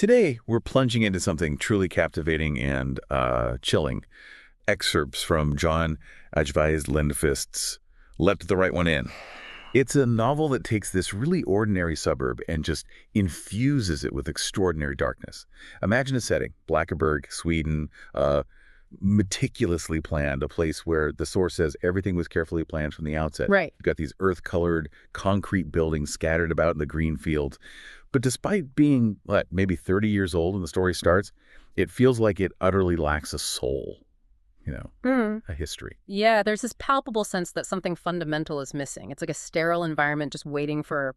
Today, we're plunging into something truly captivating and chilling. Excerpts from John Ajvide Lindqvist's Let the Right One In. It's a novel that takes this really ordinary suburb and just infuses it with extraordinary darkness. Imagine a setting, Blackeberg, Sweden, meticulously planned, a place where the source says everything was carefully planned from the outset. Right. You've got these earth-colored concrete buildings scattered about in the green fields. But despite being, maybe 30 years old when the story starts, it feels like it utterly lacks a soul, a history. Yeah, there's this palpable sense that something fundamental is missing. It's like a sterile environment just waiting for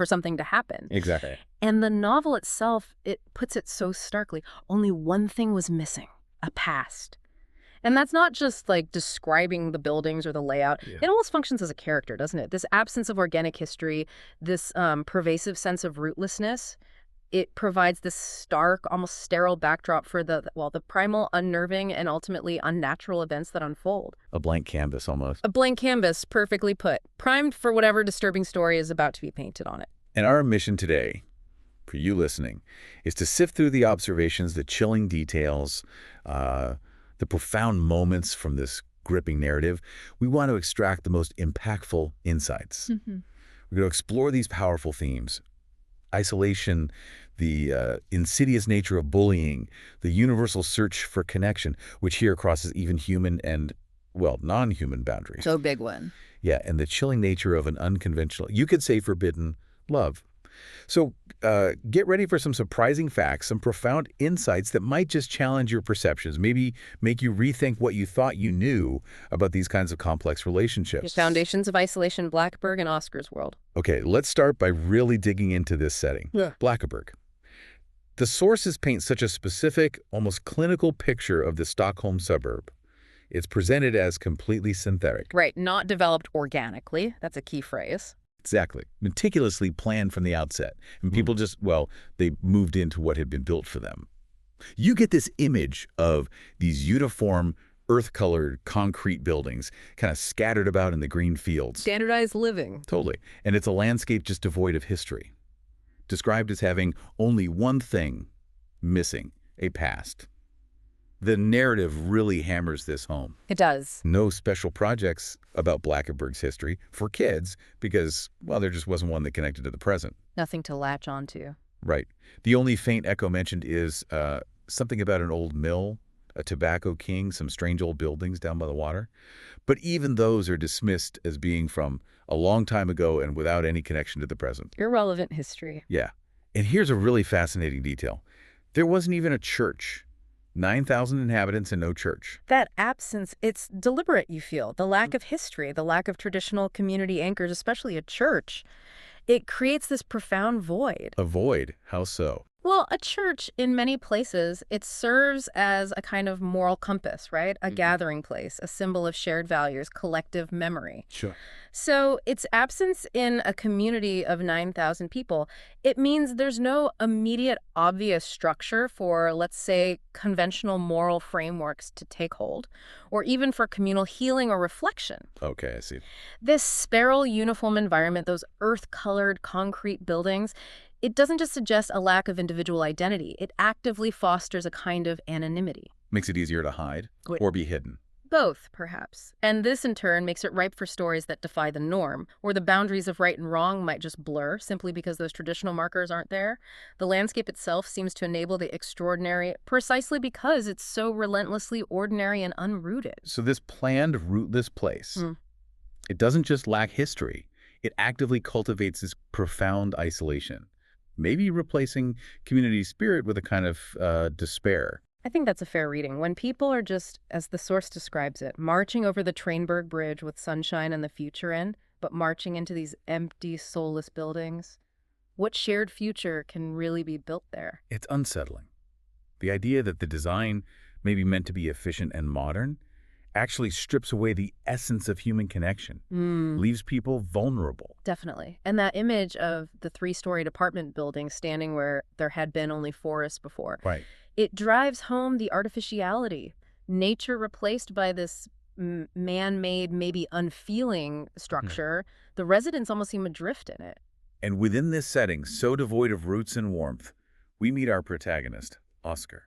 something to happen. Exactly. And the novel itself, it puts it so starkly. Only one thing was missing, a past. And that's not just like describing the buildings or the layout. Yeah. It almost functions as a character, doesn't it? This absence of organic history, this pervasive sense of rootlessness, it provides this stark, almost sterile backdrop for the primal, unnerving, and ultimately unnatural events that unfold. A blank canvas, almost. A blank canvas, perfectly put, primed for whatever disturbing story is about to be painted on it. And our mission today, for you listening, is to sift through the observations, the chilling details, the profound moments from this gripping narrative. We want to extract the most impactful insights. We're going to explore these powerful themes: isolation, the insidious nature of bullying, the universal search for connection, which here crosses even human and, non-human boundaries. So big one. Yeah, and the chilling nature of an unconventional, you could say forbidden, love. So get ready for some surprising facts, some profound insights that might just challenge your perceptions, maybe make you rethink what you thought you knew about these kinds of complex relationships. The foundations of isolation, Blackeberg and Oskar's world. Okay, let's start by really digging into this setting. Yeah. Blackeberg. The sources paint such a specific, almost clinical picture of the Stockholm suburb. It's presented as completely synthetic. Right, not developed organically. That's a key phrase. Exactly. Meticulously planned from the outset. And people just, they moved into what had been built for them. You get this image of these uniform, earth-colored concrete buildings kind of scattered about in the green fields. Standardized living. Totally. And it's a landscape just devoid of history. Described as having only one thing missing: a past. The narrative really hammers this home. It does. No special projects about Blackeberg's history for kids because, there just wasn't one that connected to the present. Nothing to latch onto. Right. The only faint echo mentioned is something about an old mill, a tobacco king, some strange old buildings down by the water. But even those are dismissed as being from a long time ago and without any connection to the present. Irrelevant history. Yeah. And here's a really fascinating detail. There wasn't even a church. 9,000 inhabitants and no church. That absence, it's deliberate, you feel. The lack of history, the lack of traditional community anchors, especially a church. It creates this profound void. A void? How so? Well, a church, in many places, it serves as a kind of moral compass, right? A gathering place, a symbol of shared values, collective memory. Sure. So its absence in a community of 9,000 people, it means there's no immediate obvious structure for, let's say, conventional moral frameworks to take hold, or even for communal healing or reflection. Okay, I see. This sterile, uniform environment, those earth-colored concrete buildings, it doesn't just suggest a lack of individual identity. It actively fosters a kind of anonymity. Makes it easier to hide or be hidden. Both, perhaps. And this, in turn, makes it ripe for stories that defy the norm, where the boundaries of right and wrong might just blur simply because those traditional markers aren't there. The landscape itself seems to enable the extraordinary precisely because it's so relentlessly ordinary and unrooted. So this planned, rootless place, it doesn't just lack history. It actively cultivates this profound isolation, maybe replacing community spirit with a kind of despair. I think that's a fair reading. When people are just, as the source describes it, marching over the Trainberg Bridge with sunshine and the future in, but marching into these empty, soulless buildings, what shared future can really be built there? It's unsettling. The idea that the design may be meant to be efficient and modern actually strips away the essence of human connection, leaves people vulnerable. Definitely. And that image of the 3-storied apartment building standing where there had been only forests before. Right. It drives home the artificiality. Nature replaced by this man-made, maybe unfeeling structure. The residents almost seem adrift in it. And within this setting, so devoid of roots and warmth, We meet our protagonist, Oskar,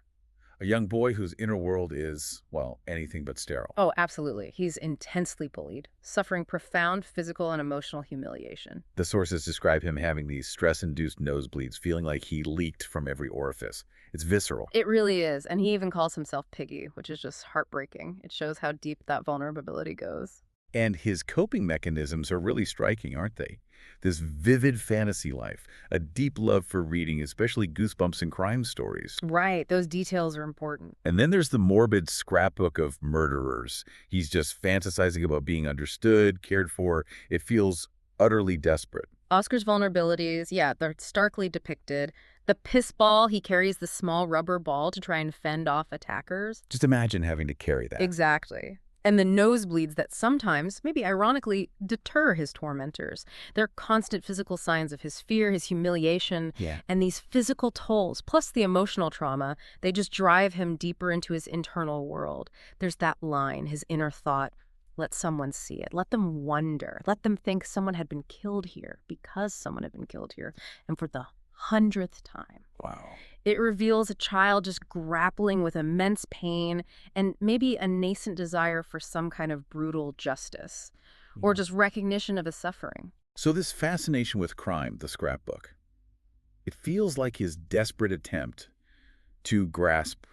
a young boy whose inner world is, well, anything but sterile. Oh, absolutely. He's intensely bullied, suffering profound physical and emotional humiliation. The sources describe him having these stress-induced nosebleeds, feeling like he leaked from every orifice. It's visceral. It really is, and he even calls himself Piggy, which is just heartbreaking. It shows how deep that vulnerability goes. And his coping mechanisms are really striking, aren't they? This vivid fantasy life, a deep love for reading, especially goosebumps and crime stories. Right, those details are important. And then there's the morbid scrapbook of murderers. He's just fantasizing about being understood, cared for. It feels utterly desperate. Oscar's vulnerabilities, yeah, they're starkly depicted. The piss ball, he carries the small rubber ball to try and fend off attackers. Just imagine having to carry that. Exactly. And the nosebleeds that sometimes, maybe ironically, deter his tormentors. They're constant physical signs of his fear, his humiliation, Yeah. and these physical tolls, plus the emotional trauma, they just drive him deeper into his internal world. There's that line, his inner thought, let someone see it. Let them wonder. Let them think someone had been killed here because someone had been killed here. And for the 100th time. Wow. It reveals a child just grappling with immense pain and maybe a nascent desire for some kind of brutal justice or just recognition of his suffering. So this fascination with crime, the scrapbook, it feels like his desperate attempt to grasp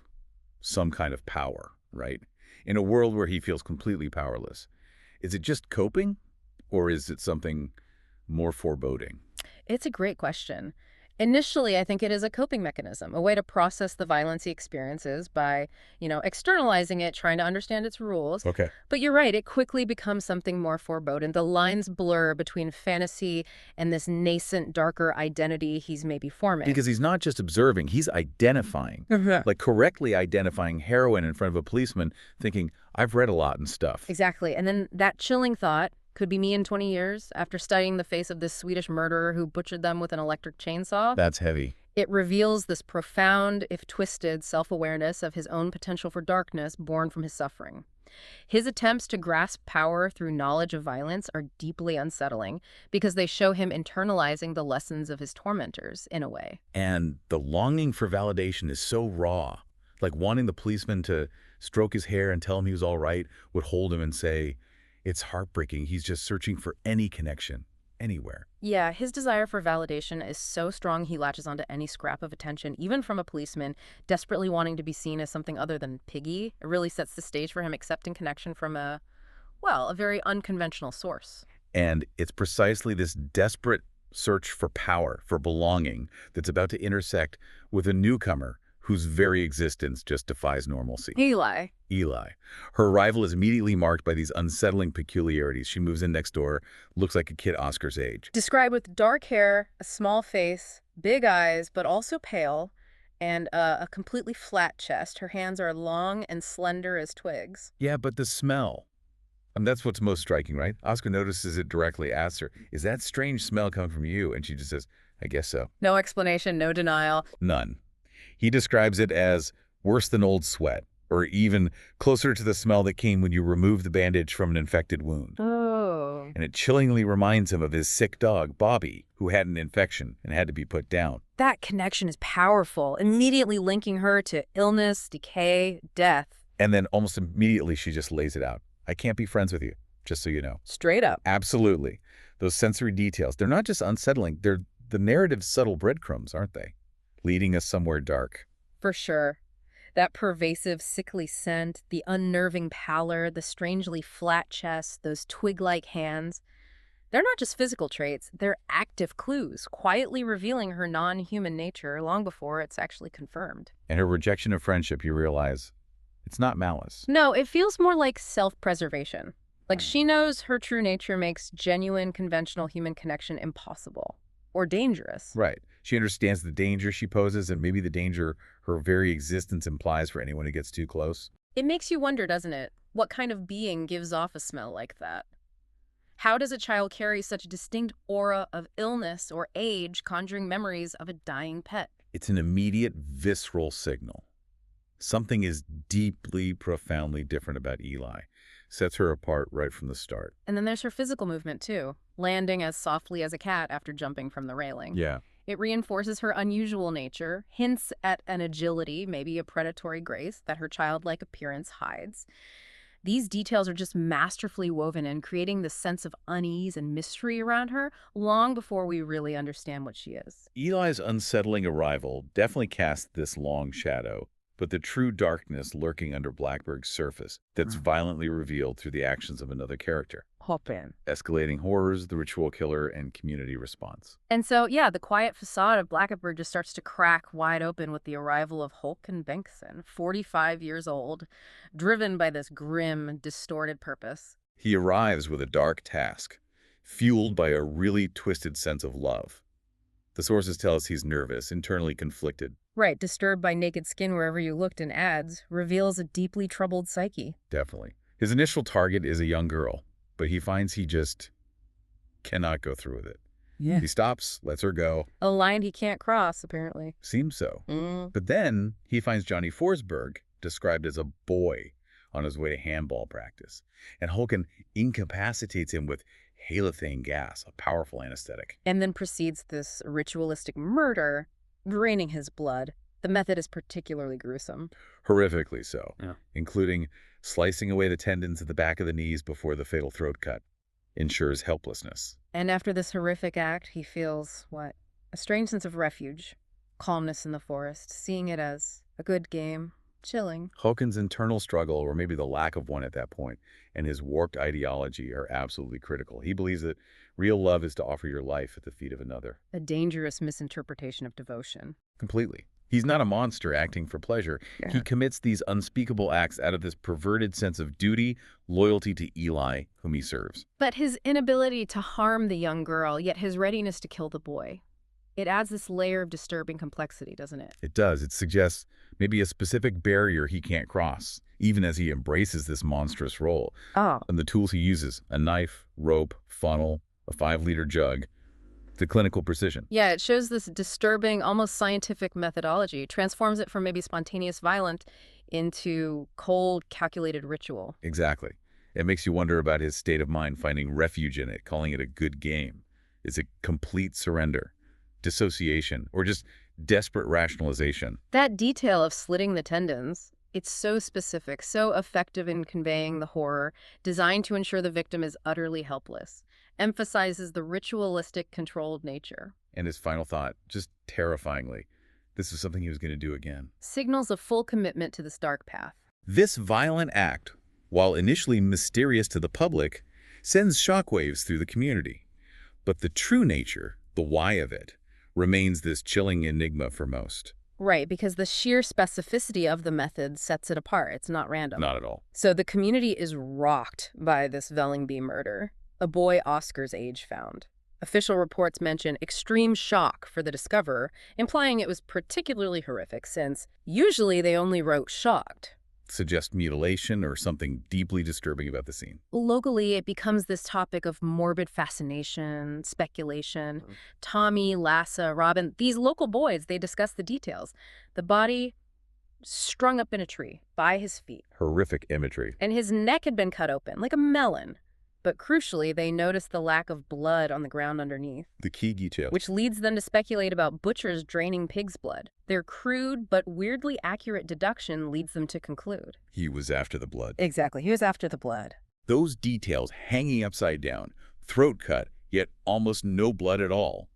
some kind of power, right? In a world where he feels completely powerless. Is it just coping, or is it something more foreboding? It's a great question. Initially, I think it is a coping mechanism, a way to process the violence he experiences by, externalizing it, trying to understand its rules. Okay. But you're right, it quickly becomes something more foreboding. The lines blur between fantasy and this nascent, darker identity he's maybe forming. Because he's not just observing, he's identifying. Like correctly identifying heroin in front of a policeman, thinking, I've read a lot and stuff. Exactly. And then that chilling thought could be me in 20 years after studying the face of this Swedish murderer who butchered them with an electric chainsaw. That's heavy. It reveals this profound, if twisted, self-awareness of his own potential for darkness born from his suffering. His attempts to grasp power through knowledge of violence are deeply unsettling because they show him internalizing the lessons of his tormentors, in a way. And the longing for validation is so raw. Like wanting the policeman to stroke his hair and tell him he was all right would hold him and say, it's heartbreaking. He's just searching for any connection, anywhere. Yeah, his desire for validation is so strong he latches onto any scrap of attention, even from a policeman, desperately wanting to be seen as something other than Piggy. It really sets the stage for him accepting connection from a very unconventional source. And it's precisely this desperate search for power, for belonging, that's about to intersect with a newcomer whose very existence just defies normalcy. Eli. Eli. Her arrival is immediately marked by these unsettling peculiarities. She moves in next door, looks like a kid Oscar's age. Described with dark hair, a small face, big eyes, but also pale, and a completely flat chest. Her hands are long and slender as twigs. Yeah, but the smell. And that's what's most striking, right? Oscar notices it directly, asks her, is that strange smell coming from you? And she just says, I guess so. No explanation, no denial. None. He describes it as worse than old sweat, or even closer to the smell that came when you removed the bandage from an infected wound. Oh. And it chillingly reminds him of his sick dog, Bobby, who had an infection and had to be put down. That connection is powerful, immediately linking her to illness, decay, death. And then almost immediately she just lays it out. I can't be friends with you, just so you know. Straight up. Absolutely. Those sensory details, they're not just unsettling, they're the narrative's subtle breadcrumbs, aren't they? Leading us somewhere dark. For sure. That pervasive, sickly scent, the unnerving pallor, the strangely flat chest, those twig-like hands. They're not just physical traits, they're active clues, quietly revealing her non-human nature long before it's actually confirmed. And her rejection of friendship, you realize, it's not malice. No, it feels more like self-preservation. Like she knows her true nature makes genuine, conventional human connection impossible. Or dangerous. Right. She understands the danger she poses and maybe the danger her very existence implies for anyone who gets too close. It makes you wonder, doesn't it? What kind of being gives off a smell like that? How does a child carry such a distinct aura of illness or age, conjuring memories of a dying pet? It's an immediate, visceral signal. Something is deeply, profoundly different about Eli. Sets her apart right from the start. And then there's her physical movement, too, landing as softly as a cat after jumping from the railing. Yeah. It reinforces her unusual nature, hints at an agility, maybe a predatory grace, that her childlike appearance hides. These details are just masterfully woven in, creating this sense of unease and mystery around her long before we really understand what she is. Eli's unsettling arrival definitely casts this long shadow, but the true darkness lurking under Blackberg's surface that's violently revealed through the actions of another character. Hop in. Escalating horrors, the ritual killer, and community response. And so, yeah, the quiet facade of Blackeberg just starts to crack wide open with the arrival of Håkan Bengtsson, 45 years old, driven by this grim, distorted purpose. He arrives with a dark task, fueled by a really twisted sense of love. The sources tell us he's nervous, internally conflicted. Right, disturbed by naked skin wherever you looked in ads, reveals a deeply troubled psyche. Definitely. His initial target is a young girl, but he finds he just cannot go through with it. Yeah. He stops, lets her go. A line he can't cross, apparently. Seems so. But then he finds Johnny Forsberg, described as a boy, on his way to handball practice. And Håkan incapacitates him with halothane gas, a powerful anesthetic. And then proceeds this ritualistic murder, draining his blood. The method is particularly gruesome. Horrifically so, Yeah. including slicing away the tendons at the back of the knees before the fatal throat cut. Ensures helplessness. And after this horrific act, he feels, what? A strange sense of refuge, calmness in the forest, seeing it as a good game, chilling. Håkan's internal struggle, or maybe the lack of one at that point, and his warped ideology are absolutely critical. He believes that real love is to offer your life at the feet of another. A dangerous misinterpretation of devotion. Completely. He's not a monster acting for pleasure. Yeah. He commits these unspeakable acts out of this perverted sense of duty, loyalty to Eli, whom he serves. But his inability to harm the young girl, yet his readiness to kill the boy. It adds this layer of disturbing complexity, doesn't it? It does. It suggests maybe a specific barrier he can't cross, even as he embraces this monstrous role. Oh. And the tools he uses, a knife, rope, funnel, a 5-liter jug, the clinical precision. Yeah, it shows this disturbing, almost scientific methodology, transforms it from maybe spontaneous violence into cold, calculated ritual. Exactly. It makes you wonder about his state of mind finding refuge in it, calling it a good game. Is it complete surrender, dissociation, or just desperate rationalization? That detail of slitting the tendons, it's so specific, so effective in conveying the horror, designed to ensure the victim is utterly helpless, emphasizes the ritualistic, controlled nature. And his final thought, just terrifyingly, this is something he was going to do again. Signals a full commitment to this dark path. This violent act, while initially mysterious to the public, sends shockwaves through the community. But the true nature, the why of it, remains this chilling enigma for most. Right, because the sheer specificity of the method sets it apart. It's not random. Not at all. So the community is rocked by this Vällingby murder. A boy Oscar's age found. Official reports mention extreme shock for the discoverer, implying it was particularly horrific since usually they only wrote shocked. Suggest mutilation or something deeply disturbing about the scene. Locally, it becomes this topic of morbid fascination, speculation. Tommy, Lassa, Robin, these local boys, they discuss the details. The body strung up in a tree by his feet. Horrific imagery. And his neck had been cut open, like a melon. But crucially, they noticed the lack of blood on the ground underneath, The key detail. which leads them to speculate about butchers draining pig's blood. Their crude but weirdly accurate deduction leads them to conclude. He was after the blood. Exactly. He was after the blood. Those details hanging upside down, throat cut, yet almost no blood at all.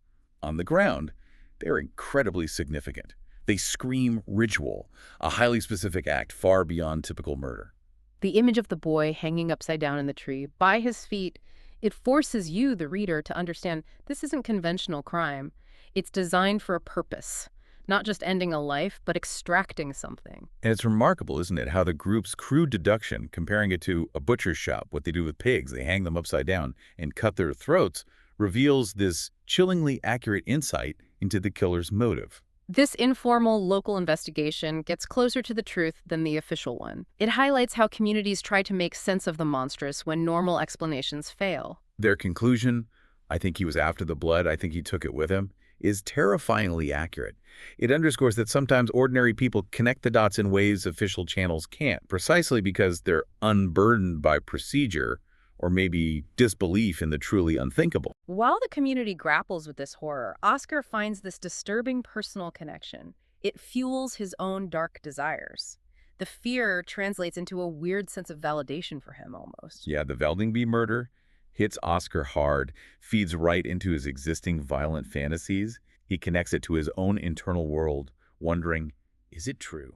On the ground, they're incredibly significant. They scream ritual, a highly specific act far beyond typical murder. The image of the boy hanging upside down in the tree, by his feet, it forces you, the reader, to understand this isn't conventional crime. It's designed for a purpose, not just ending a life, but extracting something. And it's remarkable, isn't it, how the group's crude deduction, comparing it to a butcher's shop, what they do with pigs, they hang them upside down and cut their throats, reveals this chillingly accurate insight into the killer's motive. This informal local investigation gets closer to the truth than the official one. It highlights how communities try to make sense of the monstrous when normal explanations fail. Their conclusion, I think he was after the blood, I think he took it with him, is terrifyingly accurate. It underscores that sometimes ordinary people connect the dots in ways official channels can't, precisely because they're unburdened by procedure or maybe disbelief in the truly unthinkable. While the community grapples with this horror, Oskar finds this disturbing personal connection. It fuels his own dark desires. The fear translates into a weird sense of validation for him, almost. Yeah, the Veldingby murder hits Oskar hard, feeds right into his existing violent fantasies. He connects it to his own internal world, wondering, is it true?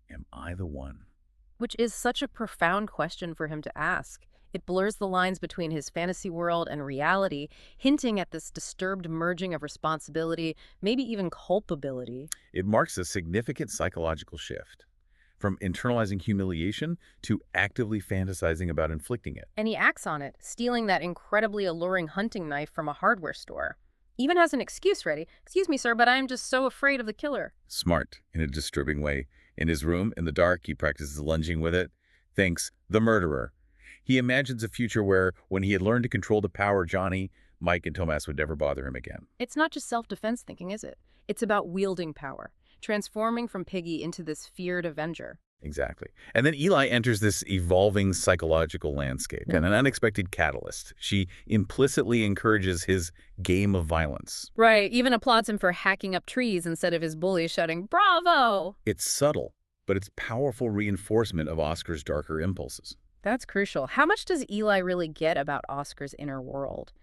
Am I the one? Which is such a profound question for him to ask. It blurs the lines between his fantasy world and reality, hinting at this disturbed merging of responsibility, maybe even culpability. It marks a significant psychological shift, from internalizing humiliation to actively fantasizing about inflicting it. And he acts on it, stealing that incredibly alluring hunting knife from a hardware store. Even has an excuse ready. "Excuse me, sir, but I'm just so afraid of the killer." Smart, in a disturbing way. In his room, in the dark, he practices lunging with it, thinks, the murderer. He imagines a future where, when he had learned to control the power, Johnny, Mike, and Tomas would never bother him again. It's not just self-defense thinking, is it? It's about wielding power, transforming from Piggy into this feared avenger. Exactly. And then Eli enters this evolving psychological landscape, and an unexpected catalyst. She implicitly encourages his game of violence. Right, even applauds him for hacking up trees instead of his bully shouting, "Bravo!" It's subtle, but it's powerful reinforcement of Oscar's darker impulses. That's crucial. How much does Eli really get about Oscar's inner world?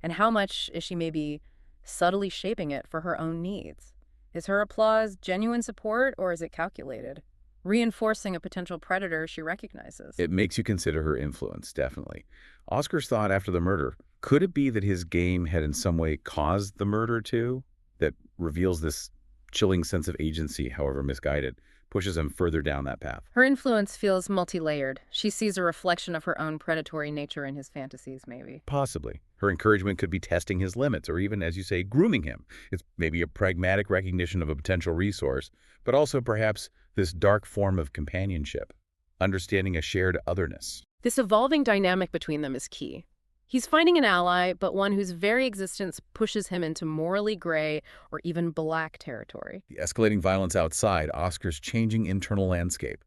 And how much is she maybe subtly shaping it for her own needs? Is her applause genuine support, or is it calculated? Reinforcing a potential predator she recognizes. It makes you consider her influence, definitely. Oscar's thought after the murder, could it be that his game had in some way caused the murder too? That reveals this chilling sense of agency, however misguided, pushes him further down that path. Her influence feels multi-layered. She sees a reflection of her own predatory nature in his fantasies, maybe. Possibly. Her encouragement could be testing his limits, or even, as you say, grooming him. It's maybe a pragmatic recognition of a potential resource, but also perhaps this dark form of companionship, understanding a shared otherness. This evolving dynamic between them is key. He's finding an ally, but one whose very existence pushes him into morally gray or even black territory. The escalating violence outside, Oscar's changing internal landscape.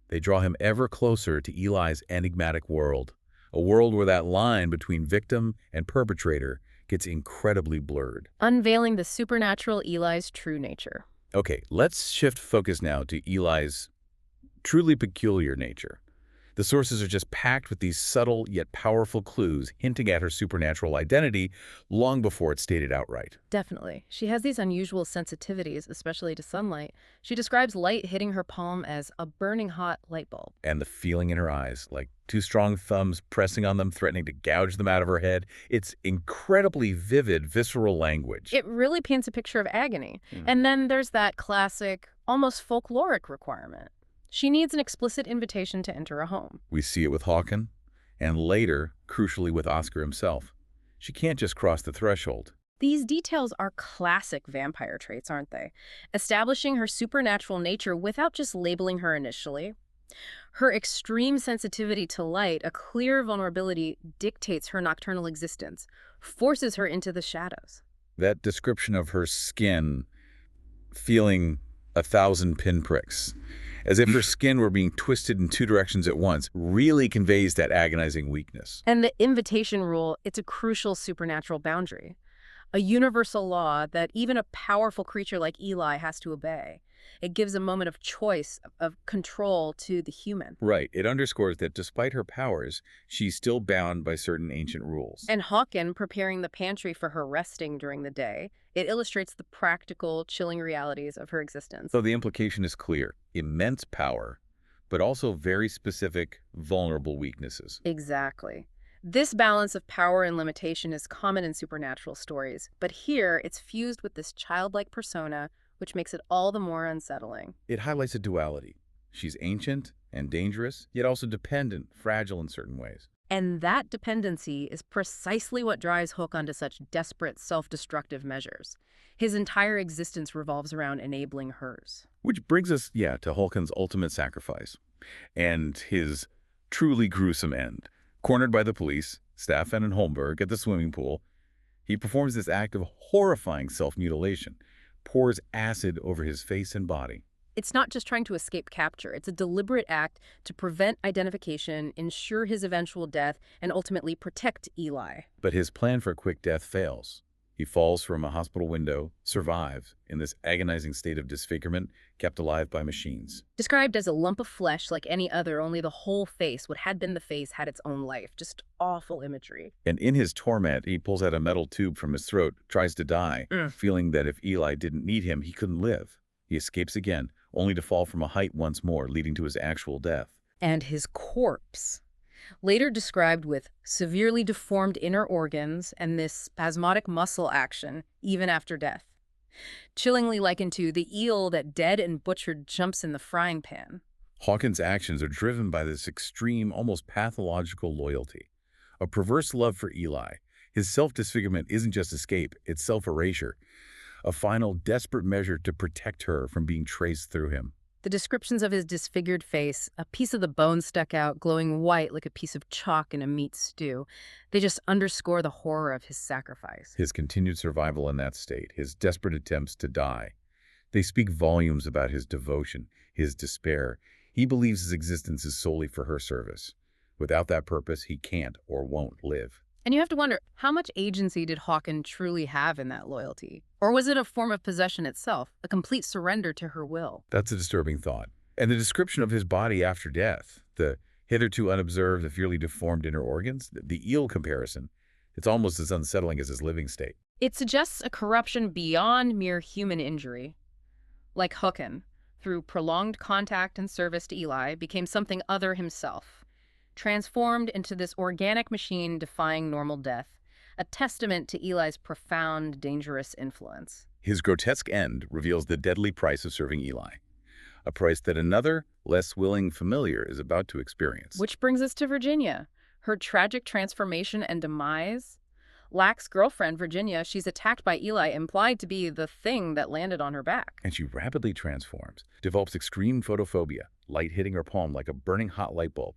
They draw him ever closer to Eli's enigmatic world, a world where that line between victim and perpetrator gets incredibly blurred. Unveiling the supernatural Eli's true nature. Okay, let's shift focus now to Eli's truly peculiar nature. The sources are just packed with these subtle yet powerful clues hinting at her supernatural identity long before it's stated outright. Definitely. She has these unusual sensitivities, especially to sunlight. She describes light hitting her palm as a burning hot light bulb. And the feeling in her eyes, like two strong thumbs pressing on them, threatening to gouge them out of her head. It's incredibly vivid, visceral language. It really paints a picture of agony. And then there's that classic, almost folkloric requirement. She needs an explicit invitation to enter a home. We see it with Håkan, and later, crucially with Oskar himself. She can't just cross the threshold. These details are classic vampire traits, aren't they? Establishing her supernatural nature without just labeling her initially. Her extreme sensitivity to light, a clear vulnerability, dictates her nocturnal existence, forces her into the shadows. That description of her skin feeling 1,000 pinpricks, as if her skin were being twisted in two directions at once, really conveys that agonizing weakness. And the invitation rule, it's a crucial supernatural boundary, a universal law that even a powerful creature like Eli has to obey. It gives a moment of choice, of control to the human. Right. It underscores that despite her powers, she's still bound by certain ancient rules. And Håkan preparing the pantry for her resting during the day, it illustrates the practical, chilling realities of her existence. So the implication is clear. Immense power, but also very specific, vulnerable weaknesses. Exactly. This balance of power and limitation is common in supernatural stories, but here it's fused with this childlike persona, which makes it all the more unsettling. It highlights a duality. She's ancient and dangerous, yet also dependent, fragile in certain ways. And that dependency is precisely what drives Håkan to such desperate, self-destructive measures. His entire existence revolves around enabling hers. Which brings us, to Håkan's ultimate sacrifice and his truly gruesome end. Cornered by the police, Staffen and Holmberg at the swimming pool, he performs this act of horrifying self-mutilation, pours acid over his face and body. It's not just trying to escape capture. It's a deliberate act to prevent identification, ensure his eventual death, and ultimately protect Eli. But his plan for a quick death fails. He falls from a hospital window, survives, in this agonizing state of disfigurement, kept alive by machines. Described as a lump of flesh like any other, only the whole face, what had been the face, had its own life. Just awful imagery. And in his torment, he pulls out a metal tube from his throat, tries to die, feeling that if Eli didn't need him, he couldn't live. He escapes again, only to fall from a height once more, leading to his actual death. And his corpse, later described with severely deformed inner organs and this spasmodic muscle action even after death. Chillingly likened to the eel that dead and butchered jumps in the frying pan. Hawkins' actions are driven by this extreme, almost pathological loyalty. A perverse love for Eli. His self-disfigurement isn't just escape, it's self-erasure. A final, desperate measure to protect her from being traced through him. The descriptions of his disfigured face, a piece of the bone stuck out, glowing white like a piece of chalk in a meat stew, they just underscore the horror of his sacrifice. His continued survival in that state, his desperate attempts to die. They speak volumes about his devotion, his despair. He believes his existence is solely for her service. Without that purpose, he can't or won't live. And you have to wonder, how much agency did Hawkins truly have in that loyalty? Or was it a form of possession itself, a complete surrender to her will? That's a disturbing thought. And the description of his body after death, the hitherto unobserved, severely deformed inner organs, the eel comparison, it's almost as unsettling as his living state. It suggests a corruption beyond mere human injury. Like Hawkins, through prolonged contact and service to Eli, became something other himself, transformed into this organic machine defying normal death, a testament to Eli's profound, dangerous influence. His grotesque end reveals the deadly price of serving Eli, a price that another, less willing familiar is about to experience. Which brings us to Virginia. Her tragic transformation and demise. Lack's girlfriend, Virginia, she's attacked by Eli, implied to be the thing that landed on her back. And she rapidly transforms, develops extreme photophobia, light hitting her palm like a burning hot light bulb,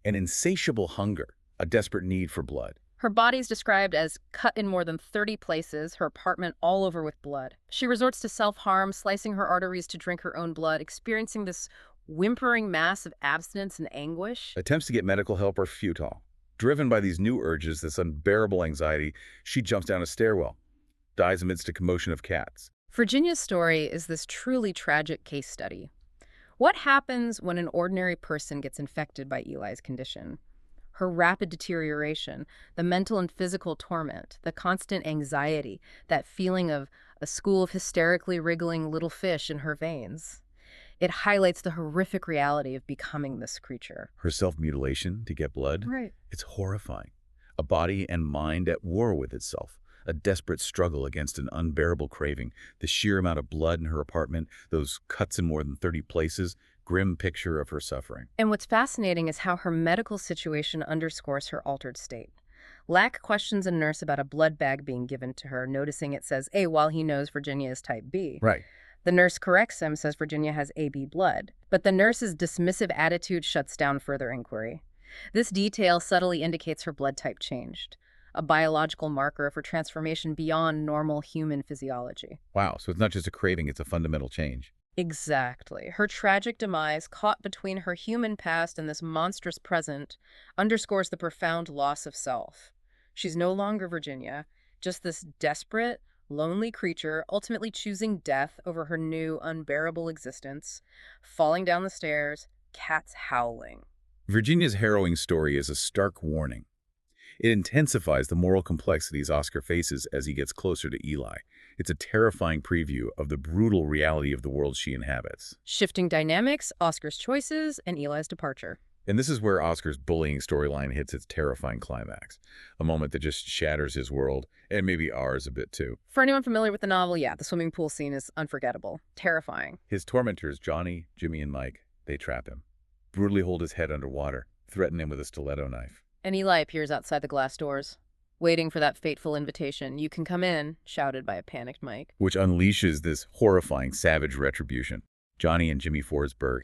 an insatiable hunger, a desperate need for blood. Her body's described as cut in more than 30 places, her apartment all over with blood. She resorts to self-harm, slicing her arteries to drink her own blood, experiencing this whimpering mass of abstinence and anguish. Attempts to get medical help are futile. Driven by these new urges, this unbearable anxiety, she jumps down a stairwell, dies amidst a commotion of cats. Virginia's story is this truly tragic case study. What happens when an ordinary person gets infected by Eli's condition? Her rapid deterioration, the mental and physical torment, the constant anxiety, that feeling of a school of hysterically wriggling little fish in her veins. It highlights the horrific reality of becoming this creature. Her self-mutilation to get blood? Right. It's horrifying. A body and mind at war with itself. A desperate struggle against an unbearable craving. The sheer amount of blood in her apartment, those cuts in more than 30 places, grim picture of her suffering. And what's fascinating is how her medical situation underscores her altered state. Lack questions a nurse about a blood bag being given to her, noticing it says A while he knows Virginia is type B. Right. The nurse corrects him, says Virginia has AB blood. But the nurse's dismissive attitude shuts down further inquiry. This detail subtly indicates her blood type changed, a biological marker of her transformation beyond normal human physiology. Wow, so it's not just a craving, it's a fundamental change. Exactly. Her tragic demise, caught between her human past and this monstrous present, underscores the profound loss of self. She's no longer Virginia, just this desperate, lonely creature ultimately choosing death over her new, unbearable existence, falling down the stairs, cats howling. Virginia's harrowing story is a stark warning. It intensifies the moral complexities Oskar faces as he gets closer to Eli. It's a terrifying preview of the brutal reality of the world she inhabits. Shifting dynamics, Oscar's choices, and Eli's departure. And this is where Oscar's bullying storyline hits its terrifying climax, a moment that just shatters his world, and maybe ours a bit too. For anyone familiar with the novel, yeah, the swimming pool scene is unforgettable, terrifying. His tormentors, Johnny, Jimmy, and Mike, they trap him, brutally hold his head underwater, threaten him with a stiletto knife. And Eli appears outside the glass doors, waiting for that fateful invitation. "You can come in," shouted by a panicked Mike. Which unleashes this horrifying, savage retribution. Johnny and Jimmy Forsberg,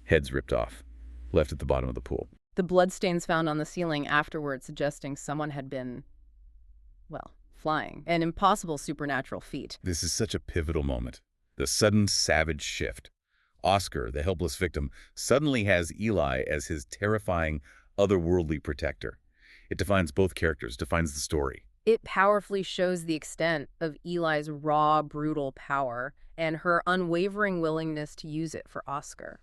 heads ripped off, left at the bottom of the pool. The bloodstains found on the ceiling afterward suggesting someone had been, well, flying. An impossible supernatural feat. This is such a pivotal moment. The sudden savage shift. Oskar, the helpless victim, suddenly has Eli as his terrifying, otherworldly protector. It defines both characters, defines the story. It powerfully shows the extent of Eli's raw, brutal power and her unwavering willingness to use it for Oskar.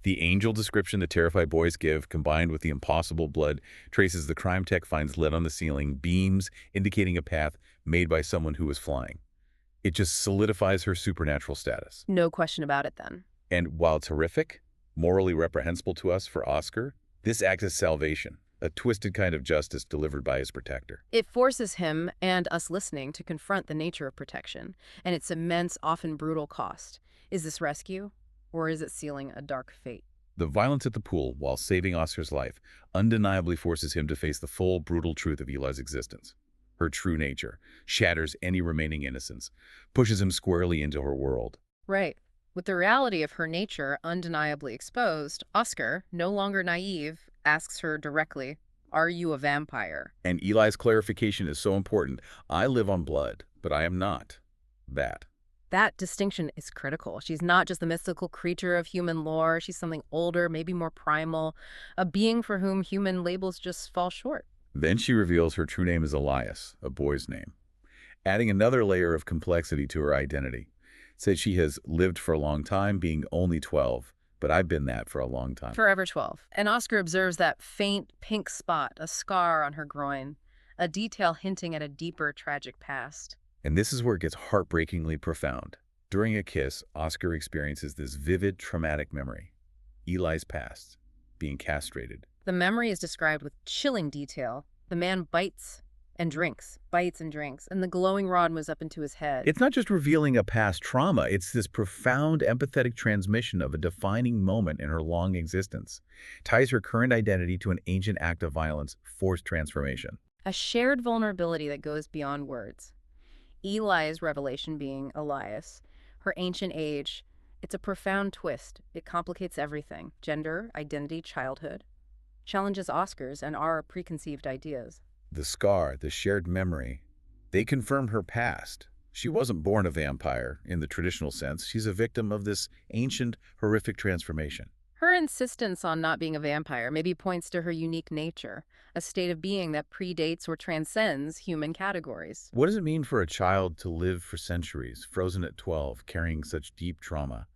The angel description the terrified boys give, combined with the impossible blood traces the crime tech finds lit on the ceiling, beams indicating a path made by someone who was flying. It just solidifies her supernatural status. No question about it then. And while terrific, morally reprehensible to us for Oskar, this acts as salvation, a twisted kind of justice delivered by his protector. It forces him and us listening to confront the nature of protection and its immense, often brutal cost. Is this rescue, or is it sealing a dark fate? The violence at the pool, while saving Oscar's life, undeniably forces him to face the full, brutal truth of Eli's existence. Her true nature shatters any remaining innocence, pushes him squarely into her world. Right. With the reality of her nature undeniably exposed, Oskar, no longer naive, asks her directly, "Are you a vampire?" And Eli's clarification is so important. I live on blood, but I am not that. That distinction is critical. She's not just the mystical creature of human lore. She's something older, maybe more primal, a being for whom human labels just fall short. Then she reveals her true name is Elias, a boy's name, adding another layer of complexity to her identity. Said she has lived for a long time, being only 12, but I've been that for a long time. Forever 12. And Oskar observes that faint pink spot, a scar on her groin, a detail hinting at a deeper, tragic past. And this is where it gets heartbreakingly profound. During a kiss, Oskar experiences this vivid, traumatic memory. Eli's past, being castrated. The memory is described with chilling detail. The man bites and drinks, and the glowing rod moves up into his head. It's not just revealing a past trauma, it's this profound, empathetic transmission of a defining moment in her long existence. Ties her current identity to an ancient act of violence, forced transformation. A shared vulnerability that goes beyond words. Eli's revelation being Elias, her ancient age. It's a profound twist. It complicates everything. Gender, identity, childhood. Challenges Oscar's and our preconceived ideas. The scar, the shared memory, they confirm her past. She wasn't born a vampire in the traditional sense. She's a victim of this ancient, horrific transformation. Her insistence on not being a vampire maybe points to her unique nature, a state of being that predates or transcends human categories. What does it mean for a child to live for centuries, frozen at 12, carrying such deep trauma?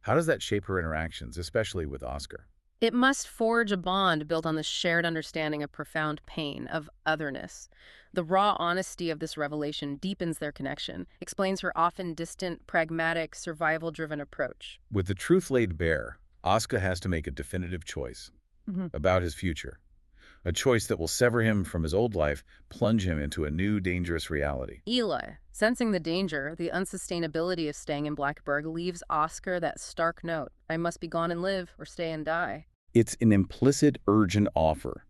How does that shape her interactions, especially with Oskar? It must forge a bond built on the shared understanding of profound pain, of otherness. The raw honesty of this revelation deepens their connection, explains her often distant, pragmatic, survival-driven approach. With the truth laid bare, Oskar has to make a definitive choice about his future. A choice that will sever him from his old life, plunge him into a new, dangerous reality. Eli, sensing the danger, the unsustainability of staying in Blackeberg, leaves Oskar that stark note: I must be gone and live, or stay and die. It's an implicit, urgent offer.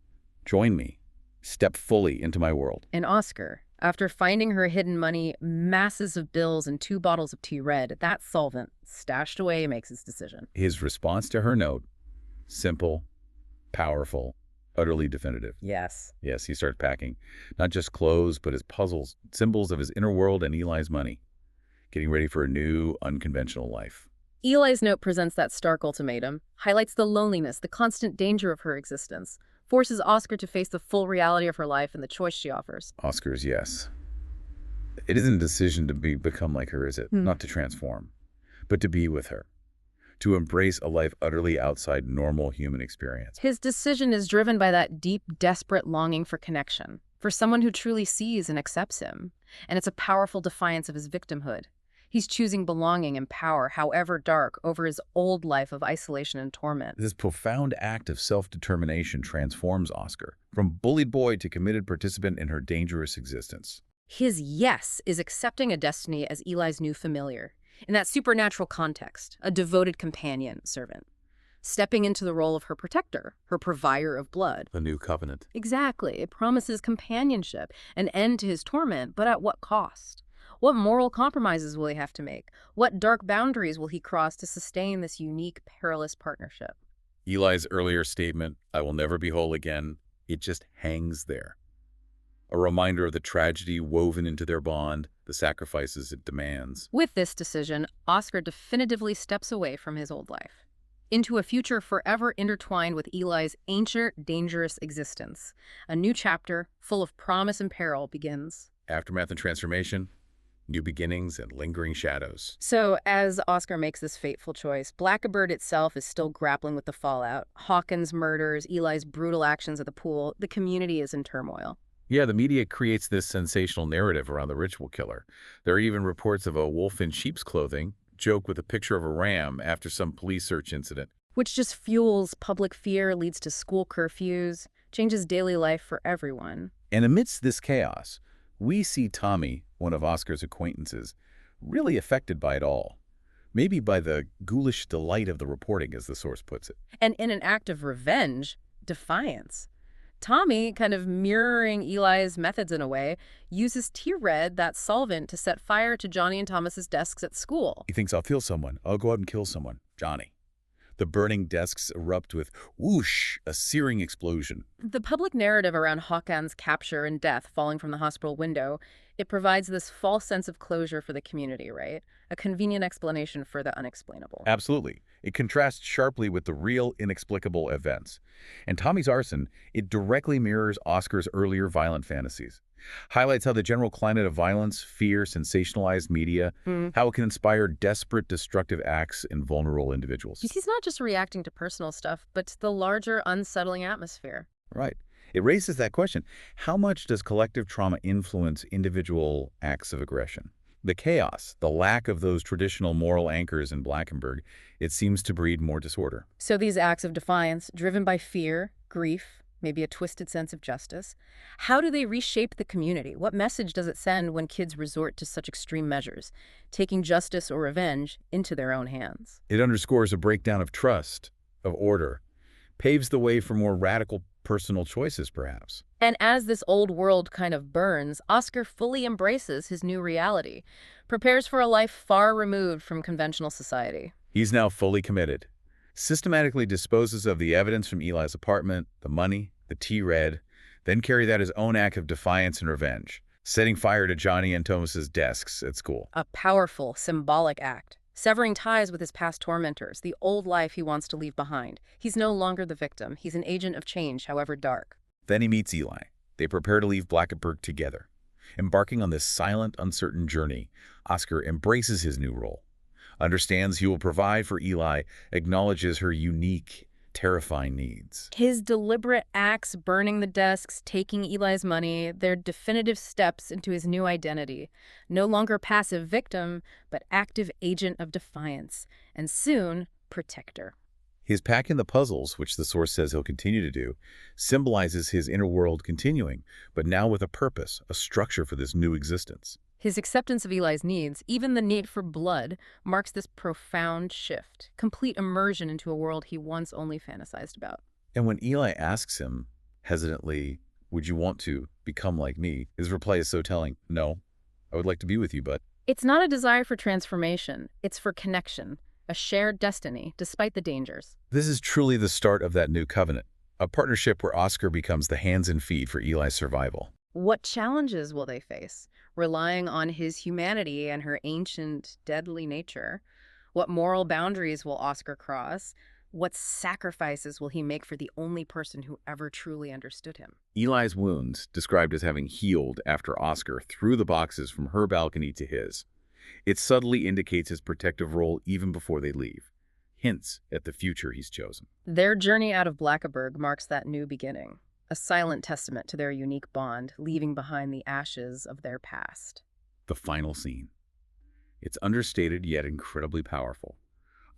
Join me. Step fully into my world. And Oskar, after finding her hidden money, masses of bills, and 2 bottles of tea red, that solvent, stashed away, makes his decision. His response to her note, simple, powerful, utterly definitive. Yes. Yes, he starts packing. Not just clothes, but his puzzles, symbols of his inner world and Eli's money. Getting ready for a new, unconventional life. Eli's note presents that stark ultimatum, highlights the loneliness, the constant danger of her existence, forces Oskar to face the full reality of her life and the choice she offers. Oscar's yes. It isn't a decision to become like her, is it? Not to transform, but to be with her. To embrace a life utterly outside normal human experience. His decision is driven by that deep, desperate longing for connection, for someone who truly sees and accepts him. And it's a powerful defiance of his victimhood. He's choosing belonging and power, however dark, over his old life of isolation and torment. This profound act of self-determination transforms Oskar from bullied boy to committed participant in her dangerous existence. His yes is accepting a destiny as Eli's new familiar. In that supernatural context, a devoted companion, servant. Stepping into the role of her protector, her provider of blood. The new covenant. Exactly. It promises companionship, an end to his torment, but at what cost? What moral compromises will he have to make? What dark boundaries will he cross to sustain this unique, perilous partnership? Eli's earlier statement, I will never be whole again, it just hangs there. A reminder of the tragedy woven into their bond, the sacrifices it demands. With this decision, Oskar definitively steps away from his old life into a future forever intertwined with Eli's ancient, dangerous existence. A new chapter, full of promise and peril, begins. Aftermath and transformation, new beginnings and lingering shadows. So, as Oskar makes this fateful choice, Blackeberg itself is still grappling with the fallout. Hawkins' murders, Eli's brutal actions at the pool, the community is in turmoil. Yeah, the media creates this sensational narrative around the ritual killer. There are even reports of a wolf in sheep's clothing, joke with a picture of a ram after some police search incident. Which just fuels public fear, leads to school curfews, changes daily life for everyone. And amidst this chaos, we see Tommy, one of Oscar's acquaintances, really affected by it all. Maybe by the ghoulish delight of the reporting, as the source puts it. And in an act of revenge, defiance, Tommy, kind of mirroring Eli's methods in a way, uses T-Red, that solvent, to set fire to Johnny and Thomas's desks at school. He thinks, I'll kill someone. I'll go out and kill someone. Johnny. The burning desks erupt with whoosh, a searing explosion. The public narrative around Hawkins' capture and death falling from the hospital window, it provides this false sense of closure for the community, right? A convenient explanation for the unexplainable. Absolutely. It contrasts sharply with the real, inexplicable events. And Tommy's arson, it directly mirrors Oscar's earlier violent fantasies. Highlights how the general climate of violence, fear, sensationalized media, how it can inspire desperate, destructive acts in vulnerable individuals. He's not just reacting to personal stuff, but to the larger, unsettling atmosphere. Right. It raises that question. How much does collective trauma influence individual acts of aggression? The chaos, the lack of those traditional moral anchors in Blackeberg, it seems to breed more disorder. So these acts of defiance, driven by fear, grief, maybe a twisted sense of justice, how do they reshape the community? What message does it send when kids resort to such extreme measures, taking justice or revenge into their own hands? It underscores a breakdown of trust, of order, paves the way for more radical personal choices, perhaps. And as this old world kind of burns, Oskar fully embraces his new reality, prepares for a life far removed from conventional society. He's now fully committed. Systematically disposes of the evidence from Eli's apartment, the money, the T-Red, then carries out his own act of defiance and revenge, setting fire to Johnny and Thomas's desks at school. A powerful, symbolic act, severing ties with his past tormentors, the old life he wants to leave behind. He's no longer the victim. He's an agent of change, however dark. Then he meets Eli. They prepare to leave Blackeberg together. Embarking on this silent, uncertain journey, Oskar embraces his new role, understands he will provide for Eli, acknowledges her unique, terrifying needs. His deliberate acts, burning the desks, taking Eli's money, they're definitive steps into his new identity. No longer passive victim, but active agent of defiance, and soon, protector. His pack in the puzzles, which the source says he'll continue to do, symbolizes his inner world continuing, but now with a purpose, a structure for this new existence. His acceptance of Eli's needs, even the need for blood, marks this profound shift, complete immersion into a world he once only fantasized about. And when Eli asks him, hesitantly, would you want to become like me? His reply is so telling, no, I would like to be with you, but... It's not a desire for transformation, it's for connection, a shared destiny, despite the dangers. This is truly the start of that new covenant, a partnership where Oskar becomes the hands and feet for Eli's survival. What challenges will they face? Relying on his humanity and her ancient, deadly nature? What moral boundaries will Oskar cross? What sacrifices will he make for the only person who ever truly understood him? Eli's wounds, described as having healed after Oskar threw the boxes from her balcony to his. It subtly indicates his protective role even before they leave. Hints at the future he's chosen. Their journey out of Blackeberg marks that new beginning, a silent testament to their unique bond, leaving behind the ashes of their past. The final scene. It's understated yet incredibly powerful.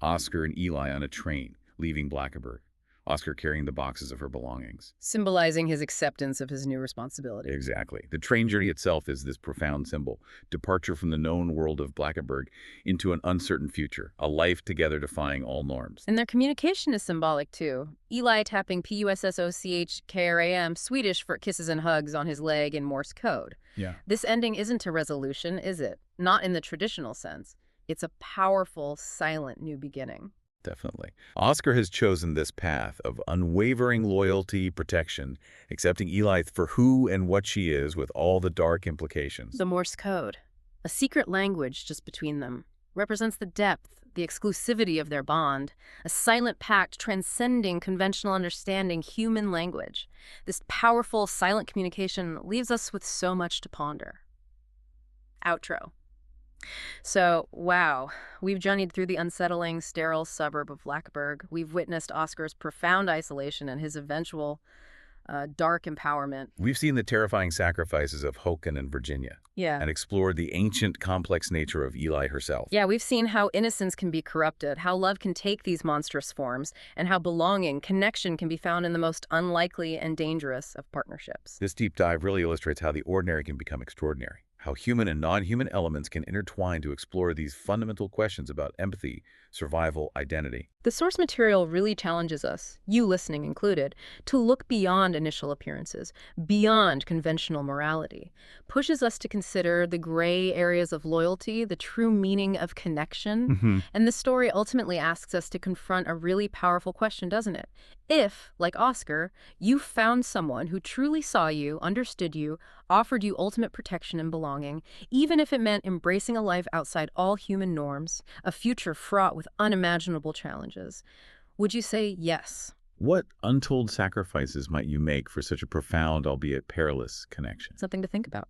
Oskar and Eli on a train, leaving Blackeberg. Oskar carrying the boxes of her belongings. Symbolizing his acceptance of his new responsibility. Exactly. The train journey itself is this profound symbol. Departure from the known world of Blackeberg into an uncertain future. A life together defying all norms. And their communication is symbolic, too. Eli tapping PUSSOCHKRAM, Swedish for kisses and hugs, on his leg in Morse code. Yeah. This ending isn't a resolution, is it? Not in the traditional sense. It's a powerful, silent new beginning. Definitely. Oskar has chosen this path of unwavering loyalty, protection, accepting Eli for who and what she is with all the dark implications. The Morse code. A secret language just between them represents the depth, the exclusivity of their bond, a silent pact transcending conventional understanding human language. This powerful, silent communication leaves us with so much to ponder. Outro. So, wow, we've journeyed through the unsettling, sterile suburb of Blackeberg. We've witnessed Oscar's profound isolation and his eventual dark empowerment. We've seen the terrifying sacrifices of Håkan and Virginia Yeah. and explored the ancient, complex nature of Eli herself. Yeah, we've seen how innocence can be corrupted, how love can take these monstrous forms, and how belonging, connection can be found in the most unlikely and dangerous of partnerships. This deep dive really illustrates how the ordinary can become extraordinary, how human and non-human elements can intertwine to explore these fundamental questions about empathy, survival, identity. The source material really challenges us, you listening included, to look beyond initial appearances, beyond conventional morality, pushes us to consider the gray areas of loyalty, the true meaning of connection. And this story ultimately asks us to confront a really powerful question, doesn't it? If, like Oscar, you found someone who truly saw you, understood you, offered you ultimate protection and belonging, even if it meant embracing a life outside all human norms, a future fraught with unimaginable challenges, would you say yes? What untold sacrifices might you make for such a profound, albeit perilous, connection? Something to think about.